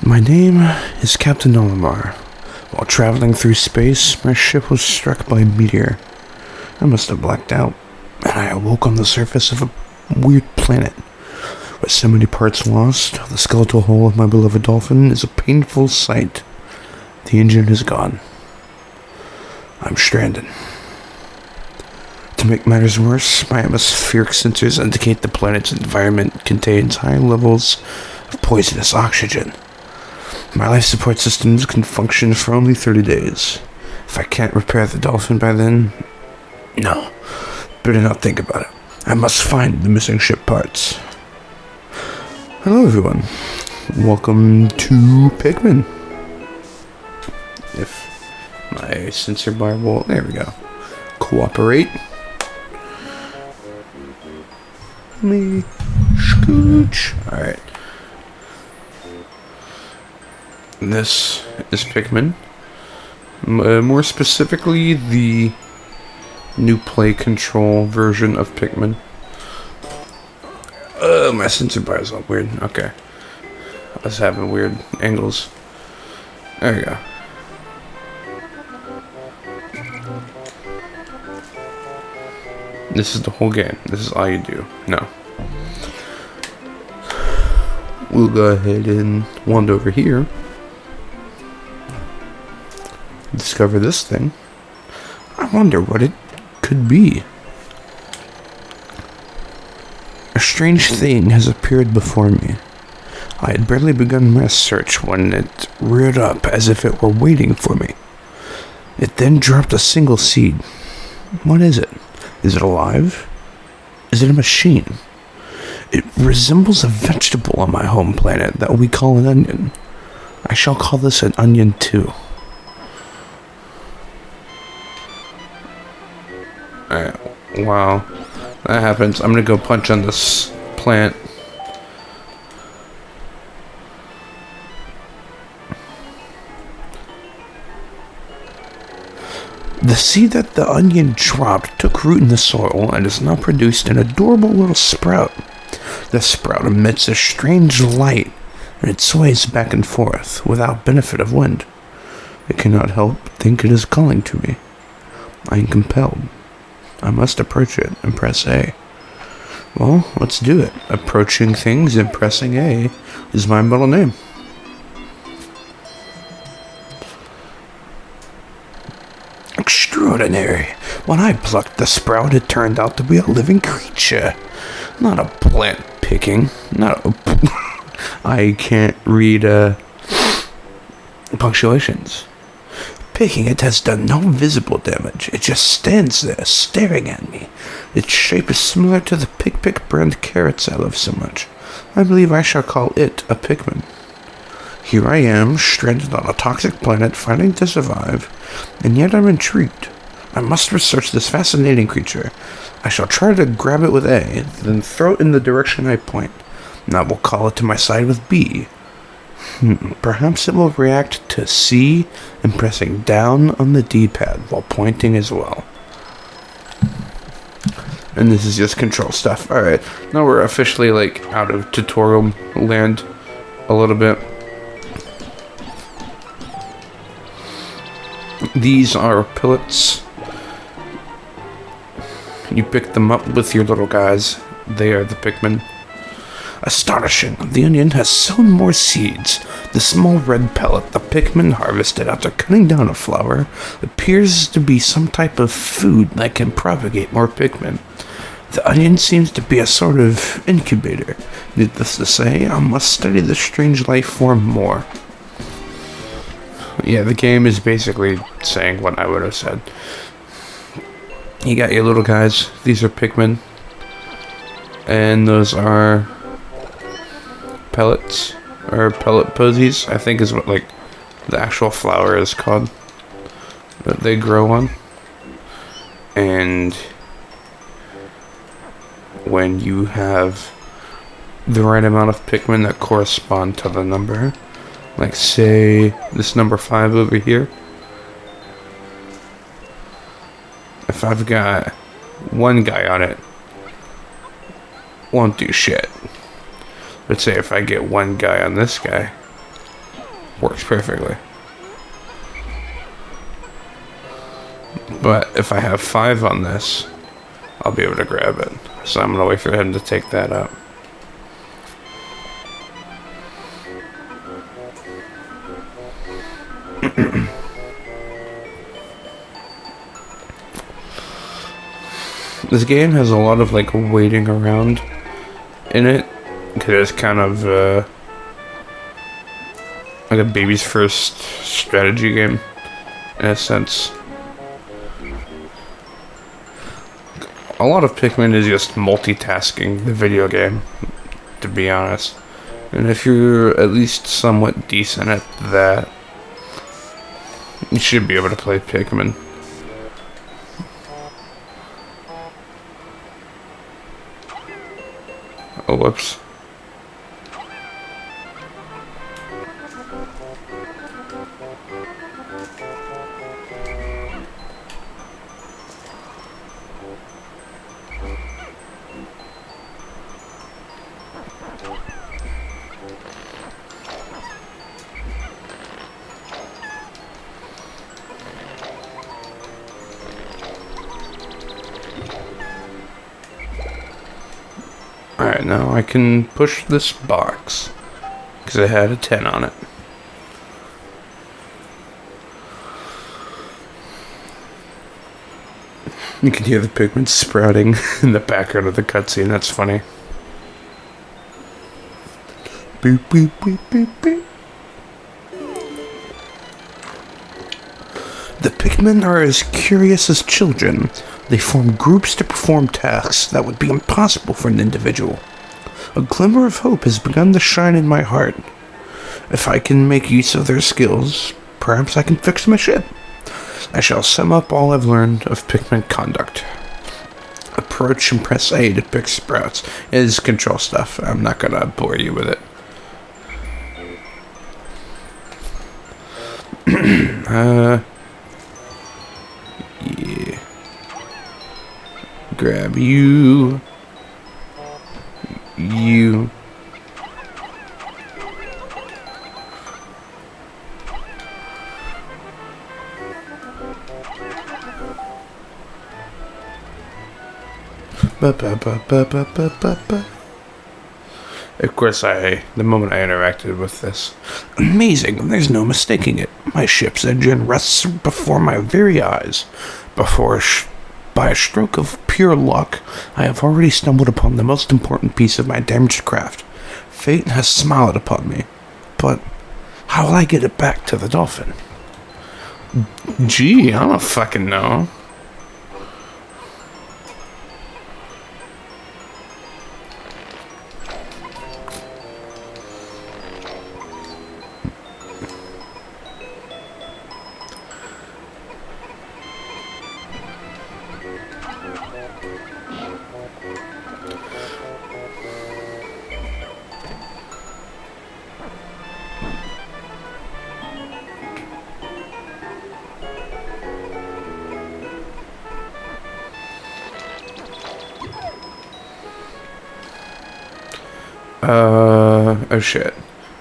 My name is Captain Olimar. While traveling through space, my ship was struck by a meteor. I must have blacked out, and I awoke on the surface of a weird planet. With so many parts lost, the skeletal hull of my beloved dolphin is a painful sight. The engine is gone. I'm stranded. To make matters worse, my atmospheric sensors indicate the planet's environment contains high levels of poisonous oxygen. My life support systems can function for only 30 days. If I can't repair the dolphin by then, no, better not think about it. I must find the missing ship parts. Hello everyone, welcome to Pikmin. If my sensor bar will, there we go, cooperate. Let me scooch. Alright. This is Pikmin. More specifically, the new play control version of Pikmin. My sensor bar is all weird. Okay. I was having weird angles. There we go. This is the whole game. This is all you do. No. We'll go ahead and wander over here. Discover this thing. I wonder what it could be. A strange thing has appeared before me. I had barely begun my search when it reared up as if it were waiting for me. It then dropped a single seed. What is it? Is it alive? Is it a machine? It resembles a vegetable on my home planet that we call an onion. I shall call this an onion too. Alright, while that happens, I'm gonna go punch on this plant. The seed that the onion dropped took root in the soil and has now produced an adorable little sprout. The sprout emits a strange light, and it sways back and forth without benefit of wind. I cannot help think it is calling to me. I am compelled. I must approach it and press A. Well, let's do it. Approaching things and pressing A is my middle name. Extraordinary. When I plucked the sprout, it turned out to be a living creature. Not a plant picking. I can't read punctuations. Picking it has done no visible damage. It just stands there, staring at me. Its shape is similar to the Pick brand carrots I love so much. I believe I shall call it a Pikmin. Here I am, stranded on a toxic planet, fighting to survive, and yet I'm intrigued. I must research this fascinating creature. I shall try to grab it with A, then throw it in the direction I point. And I will call it to my side with B. Perhaps it will react to C and pressing down on the D-pad while pointing as well. And this is just control stuff. Alright, now we're officially out of tutorial land a little bit. These are pellets. You pick them up with your little guys. They are the Pikmin. Astonishing, the onion has sown more seeds. The small red pellet the Pikmin harvested after cutting down a flower appears to be some type of food that can propagate more Pikmin. The onion seems to be a sort of incubator. Needless to say, I must study this strange life form more. Yeah, the game is basically saying what I would have said. You got your little guys. These are Pikmin. And those are pellets, or pellet posies, I think is what the actual flower is called that they grow on. And when you have the right amount of Pikmin that correspond to the number, say this number 5 over here, if I've got one guy on it, won't do shit. Let's say if I get one guy on this guy, works perfectly. But if I have 5 on this, I'll be able to grab it. So I'm gonna wait for him to take that up. This game has a lot of like waiting around in it, because it's kind of like a baby's first strategy game in a sense. A lot of Pikmin is just multitasking the video game, to be honest. And if you're at least somewhat decent at that, you should be able to play Pikmin. Oh, whoops. Alright, now I can push this box, because it had a 10 on it. You can hear the Pikmin sprouting in the background of the cutscene, that's funny. Boop, boop, boop, boop, boop. The Pikmin are as curious as children. They form groups to perform tasks that would be impossible for an individual. A glimmer of hope has begun to shine in my heart. If I can make use of their skills, perhaps I can fix my ship. I shall sum up all I've learned of Pikmin conduct. Approach and press A to pick sprouts. It is control stuff. I'm not gonna bore you with it. Yeah. Grab you. You. Of course, the moment I interacted with this. Amazing, there's no mistaking it. My ship's engine rests before my very eyes. By a stroke of pure luck, I have already stumbled upon the most important piece of my damaged craft. Fate has smiled upon me. But how will I get it back to the dolphin? Gee, I don't fucking know. Oh shit.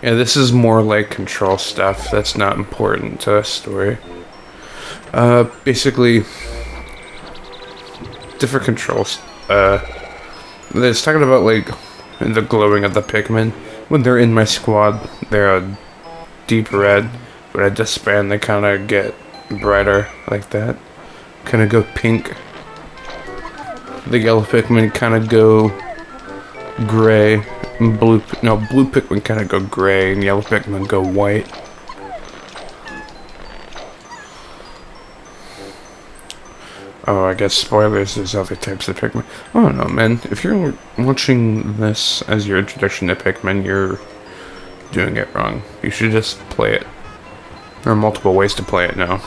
Yeah, this is more like control stuff that's not important to the story. Basically, different controls. It's talking about, like, the glowing of the Pikmin. When they're in my squad, they're a deep red. When I disband, they kind of get brighter, like that. Kind of go pink. The yellow Pikmin kind of go gray. Blue Pikmin kind of go gray, and yellow Pikmin go white. Oh, I guess spoilers, there's other types of Pikmin. I don't know, man. If you're watching this as your introduction to Pikmin, you're doing it wrong. You should just play it. There are multiple ways to play it now.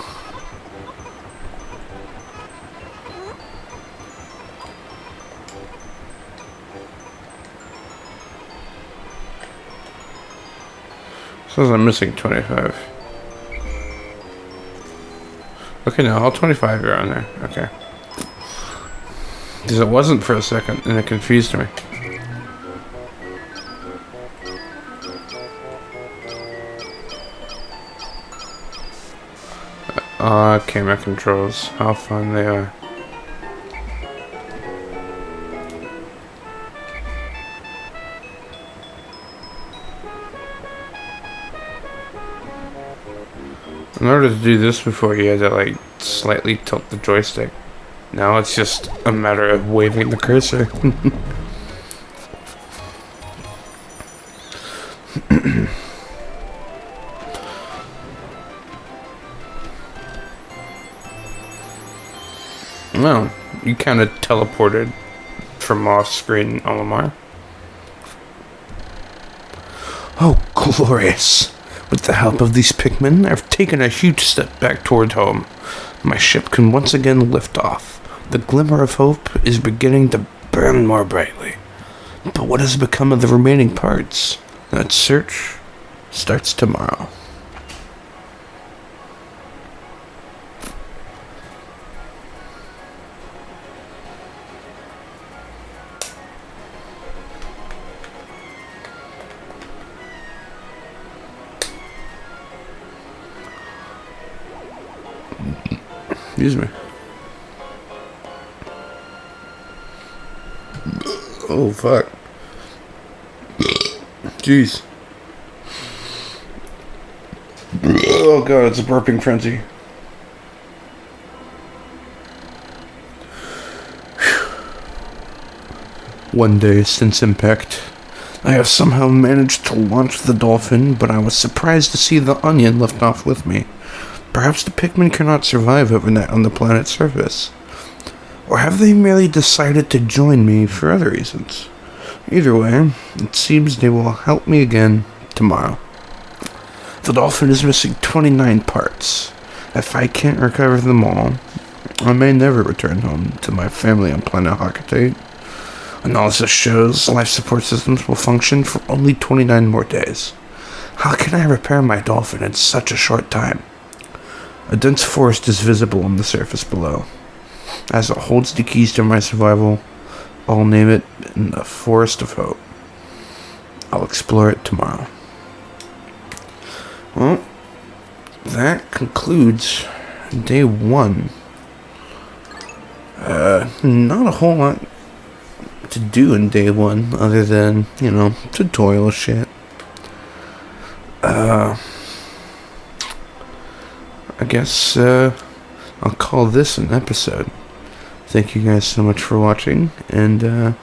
Says I'm missing 25. Okay, now all 25 are on there. Okay. Because it wasn't for a second, and it confused me. Camera controls. How fun they are. In order to do this before, you had to like slightly tilt the joystick. Now it's just a matter of waving the cursor. Well, you kind of teleported from off screen, Olimar. Oh, glorious! With the help of these Pikmin, I've taken a huge step back toward home. My ship can once again lift off. The glimmer of hope is beginning to burn more brightly. But what has become of the remaining parts? That search starts tomorrow. Excuse me. Oh, fuck. Jeez. Oh, God, it's a burping frenzy. One day since impact, I have somehow managed to launch the dolphin, but I was surprised to see the onion lift off with me. Perhaps the Pikmin cannot survive overnight on the planet's surface. Or have they merely decided to join me for other reasons? Either way, it seems they will help me again tomorrow. The dolphin is missing 29 parts. If I can't recover them all, I may never return home to my family on planet Hakatate. Analysis shows life support systems will function for only 29 more days. How can I repair my dolphin in such a short time? A dense forest is visible on the surface below. As it holds the keys to my survival, I'll name it in the Forest of Hope. I'll explore it tomorrow. Well, that concludes day 1. Not a whole lot to do in day 1 other than, tutorial shit. I guess I'll call this an episode. Thank you guys so much for watching, and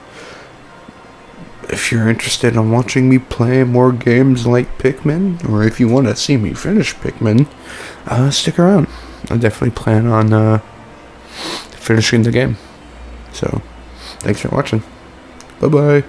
if you're interested in watching me play more games like Pikmin, or if you want to see me finish Pikmin, stick around. I definitely plan on finishing the game. So, thanks for watching. Bye-bye.